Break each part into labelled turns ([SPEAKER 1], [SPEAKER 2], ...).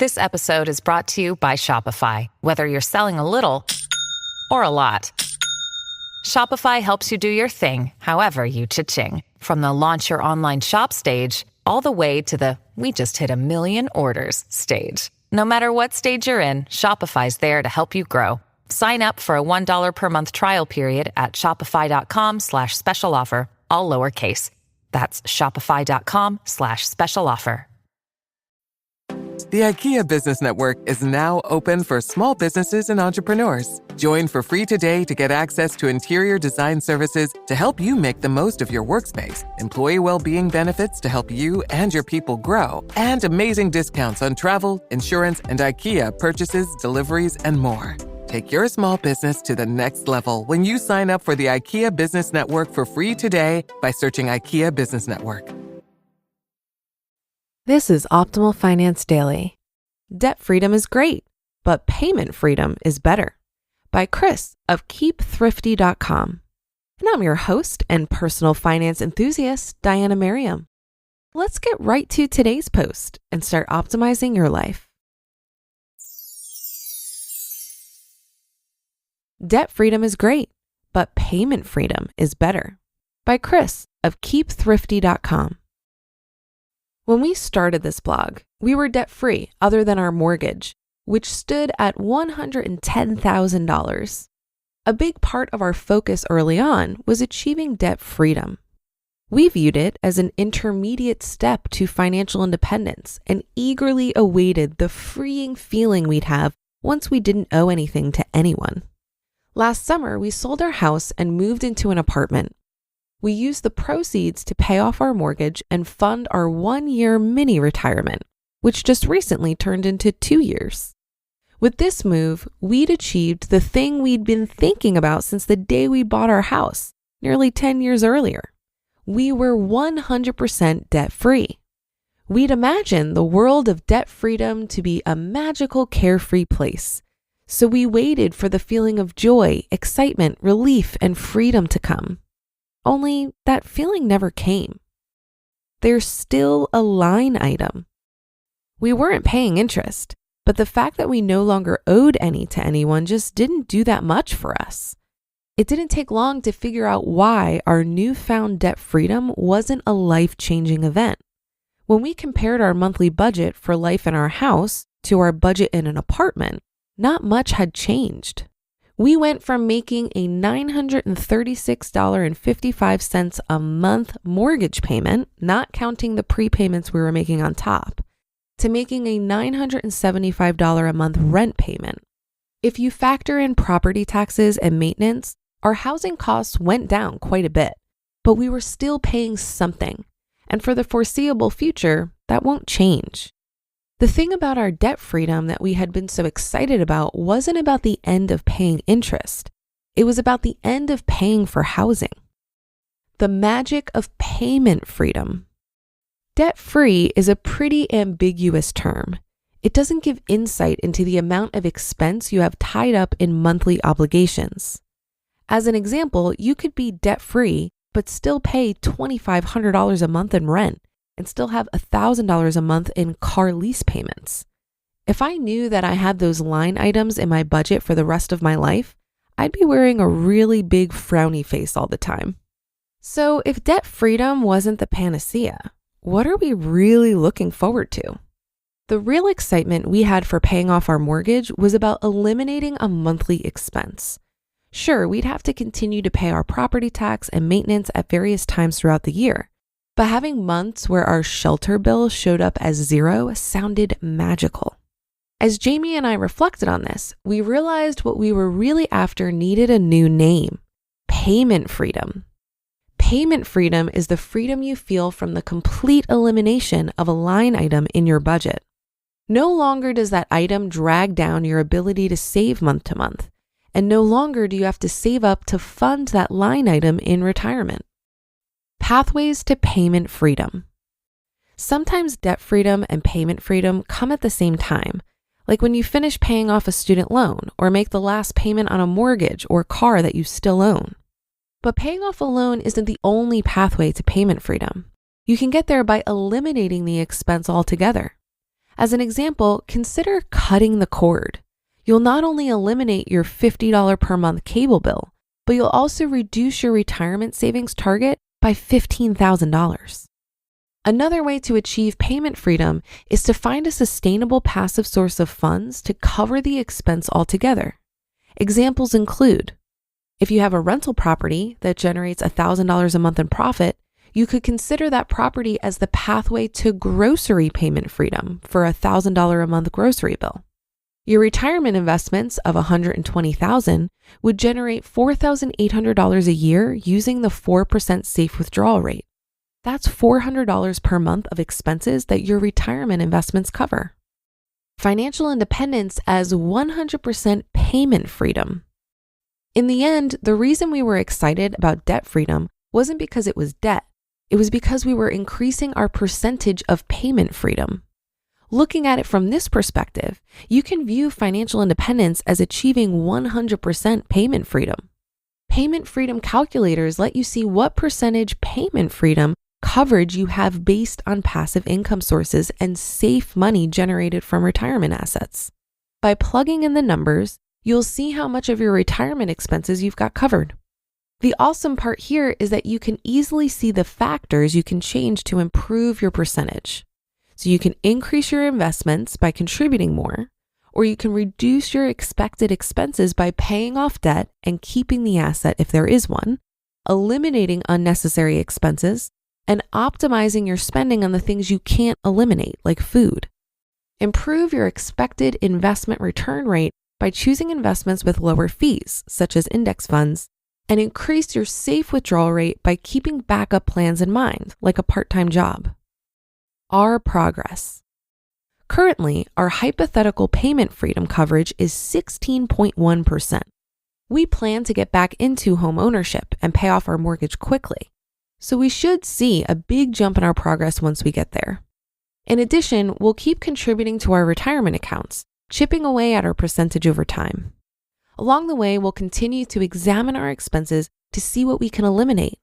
[SPEAKER 1] This episode is brought to you by Shopify. Whether you're selling a little or a lot, Shopify helps you do your thing, however you cha-ching. From the launch your online shop stage, all the way to the we just hit 1 million orders stage. No matter what stage you're in, Shopify's there to help you grow. Sign up for a $1 per month trial period at shopify.com/special offer, all lowercase. That's shopify.com/special offer.
[SPEAKER 2] The IKEA Business Network is now open for small businesses and entrepreneurs. Join for free today to get access to interior design services to help you make the most of your workspace, employee well-being benefits to help you and your people grow, and amazing discounts on travel, insurance, and IKEA purchases, deliveries, and more. Take your small business to the next level when you sign up for the IKEA Business Network for free today by searching IKEA Business Network.
[SPEAKER 3] This is Optimal Finance Daily. Debt freedom is great, but payment freedom is better. By Chris of keepthrifty.com. And I'm your host and personal finance enthusiast, Diana Merriam. Let's get right to today's post and start optimizing your life. Debt freedom is great, but payment freedom is better. By Chris of keepthrifty.com. When we started this blog, we were debt-free other than our mortgage, which stood at $110,000. A big part of our focus early on was achieving debt freedom. We viewed it as an intermediate step to financial independence and eagerly awaited the freeing feeling we'd have once we didn't owe anything to anyone. Last summer, we sold our house and moved into an apartment. We used the proceeds to pay off our mortgage and fund our 1-year mini retirement, which just recently turned into 2 years. With this move, we'd achieved the thing we'd been thinking about since the day we bought our house, nearly 10 years earlier. We were 100% debt-free. We'd imagined the world of debt freedom to be a magical, carefree place. So we waited for the feeling of joy, excitement, relief, and freedom to come. Only that feeling never came. There's still a line item. We weren't paying interest, but the fact that we no longer owed any to anyone just didn't do that much for us. It didn't take long to figure out why our newfound debt freedom wasn't a life-changing event. When we compared our monthly budget for life in our house to our budget in an apartment, not much had changed. We went from making a $936.55 a month mortgage payment, not counting the prepayments we were making on top, to making a $975 a month rent payment. If you factor in property taxes and maintenance, our housing costs went down quite a bit, but we were still paying something. And for the foreseeable future, that won't change. The thing about our debt freedom that we had been so excited about wasn't about the end of paying interest. It was about the end of paying for housing. The magic of payment freedom. Debt-free is a pretty ambiguous term. It doesn't give insight into the amount of expense you have tied up in monthly obligations. As an example, you could be debt-free but still pay $2,500 a month in rent and still have $1,000 a month in car lease payments. If I knew that I had those line items in my budget for the rest of my life, I'd be wearing a really big frowny face all the time. So if debt freedom wasn't the panacea, what are we really looking forward to? The real excitement we had for paying off our mortgage was about eliminating a monthly expense. Sure, we'd have to continue to pay our property tax and maintenance at various times throughout the year, but having months where our shelter bill showed up as zero sounded magical. As Jamie and I reflected on this, we realized what we were really after needed a new name: payment freedom. Payment freedom is the freedom you feel from the complete elimination of a line item in your budget. No longer does that item drag down your ability to save month to month, and no longer do you have to save up to fund that line item in retirement. Pathways to payment freedom. Sometimes debt freedom and payment freedom come at the same time, like when you finish paying off a student loan or make the last payment on a mortgage or car that you still own. But paying off a loan isn't the only pathway to payment freedom. You can get there by eliminating the expense altogether. As an example, consider cutting the cord. You'll not only eliminate your $50 per month cable bill, but you'll also reduce your retirement savings target by $15,000. Another way to achieve payment freedom is to find a sustainable passive source of funds to cover the expense altogether. Examples include, if you have a rental property that generates $1,000 a month in profit, you could consider that property as the pathway to grocery payment freedom for a $1,000 a month grocery bill. Your retirement investments of $120,000 would generate $4,800 a year using the 4% safe withdrawal rate. That's $400 per month of expenses that your retirement investments cover. Financial independence as 100% payment freedom. In the end, the reason we were excited about debt freedom wasn't because it was debt. It was because we were increasing our percentage of payment freedom. Looking at it from this perspective, you can view financial independence as achieving 100% payment freedom. Payment freedom calculators let you see what percentage payment freedom coverage you have based on passive income sources and safe money generated from retirement assets. By plugging in the numbers, you'll see how much of your retirement expenses you've got covered. The awesome part here is that you can easily see the factors you can change to improve your percentage. So you can increase your investments by contributing more, or you can reduce your expected expenses by paying off debt and keeping the asset if there is one, eliminating unnecessary expenses, and optimizing your spending on the things you can't eliminate, like food. Improve your expected investment return rate by choosing investments with lower fees, such as index funds, and increase your safe withdrawal rate by keeping backup plans in mind, like a part-time job. Our progress. Currently, our hypothetical payment freedom coverage is 16.1%. We plan to get back into home ownership and pay off our mortgage quickly, so we should see a big jump in our progress once we get there. In addition, we'll keep contributing to our retirement accounts, chipping away at our percentage over time. Along the way, we'll continue to examine our expenses to see what we can eliminate.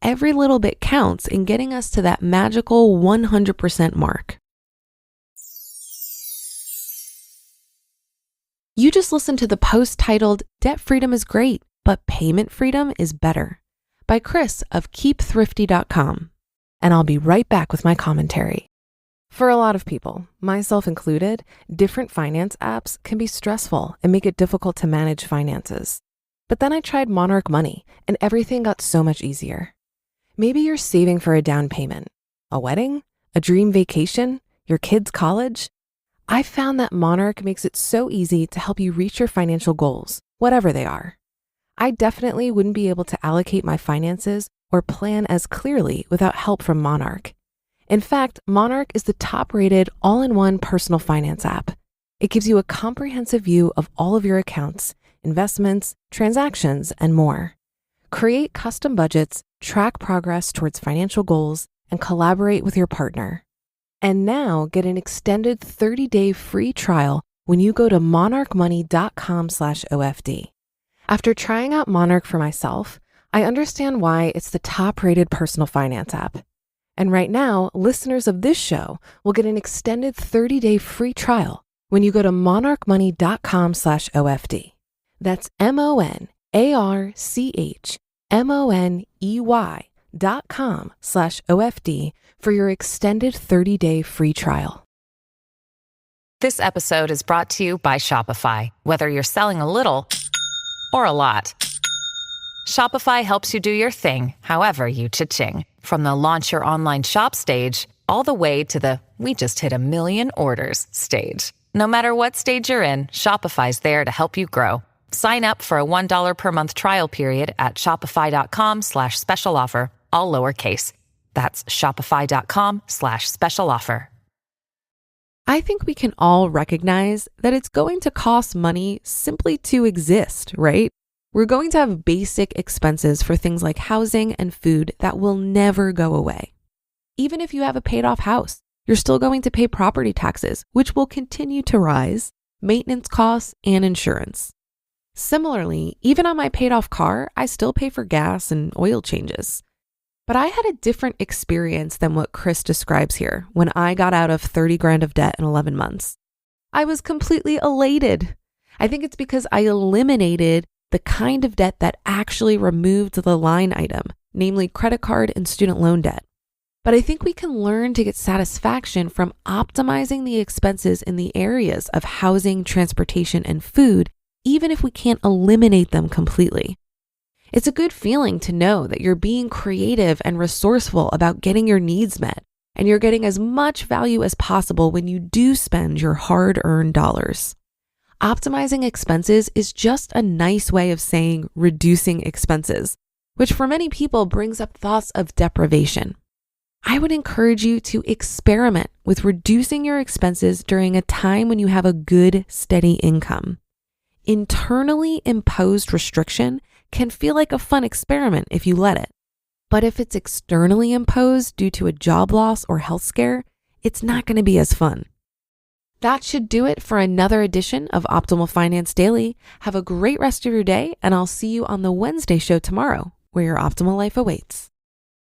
[SPEAKER 3] Every little bit counts in getting us to that magical 100% mark. You just listened to the post titled "Debt Freedom is Great, but Payment Freedom is Better" by Chris of keepthrifty.com. And I'll be right back with my commentary. For a lot of people, myself included, different finance apps can be stressful and make it difficult to manage finances. But then I tried Monarch Money and everything got so much easier. Maybe you're saving for a down payment, a wedding, a dream vacation, your kids' college. I found that Monarch makes it so easy to help you reach your financial goals, whatever they are. I definitely wouldn't be able to allocate my finances or plan as clearly without help from Monarch. In fact, Monarch is the top-rated all-in-one personal finance app. It gives you a comprehensive view of all of your accounts, investments, transactions, and more. Create custom budgets, track progress towards financial goals, and collaborate with your partner. And now get an extended 30-day free trial when you go to monarchmoney.com/OFD. After trying out Monarch for myself, I understand why it's the top-rated personal finance app. And right now, listeners of this show will get an extended 30-day free trial when you go to monarchmoney.com/OFD. That's monarchmoney.com/OFD for your extended 30-day free trial.
[SPEAKER 1] This episode is brought to you by Shopify. Whether you're selling a little or a lot, Shopify helps you do your thing, however you cha-ching. From the launch your online shop stage, all the way to the we just hit 1 million orders stage. No matter what stage you're in, Shopify's there to help you grow. Sign up for a $1 per month trial period at shopify.com/special offer, all lowercase. That's shopify.com/special offer.
[SPEAKER 3] I think we can all recognize that it's going to cost money simply to exist, right? We're going to have basic expenses for things like housing and food that will never go away. Even if you have a paid off house, you're still going to pay property taxes, which will continue to rise, maintenance costs, and insurance. Similarly, even on my paid off car, I still pay for gas and oil changes. But I had a different experience than what Chris describes here when I got out of 30 grand of debt in 11 months. I was completely elated. I think it's because I eliminated the kind of debt that actually removed the line item, namely credit card and student loan debt. But I think we can learn to get satisfaction from optimizing the expenses in the areas of housing, transportation, and food, even if we can't eliminate them completely. It's a good feeling to know that you're being creative and resourceful about getting your needs met, and you're getting as much value as possible when you do spend your hard-earned dollars. Optimizing expenses is just a nice way of saying reducing expenses, which for many people brings up thoughts of deprivation. I would encourage you to experiment with reducing your expenses during a time when you have a good, steady income. Internally imposed restriction can feel like a fun experiment if you let it. But if it's externally imposed due to a job loss or health scare, it's not going to be as fun. That should do it for another edition of Optimal Finance Daily. Have a great rest of your day, and I'll see you on the Wednesday show tomorrow, where your optimal life awaits.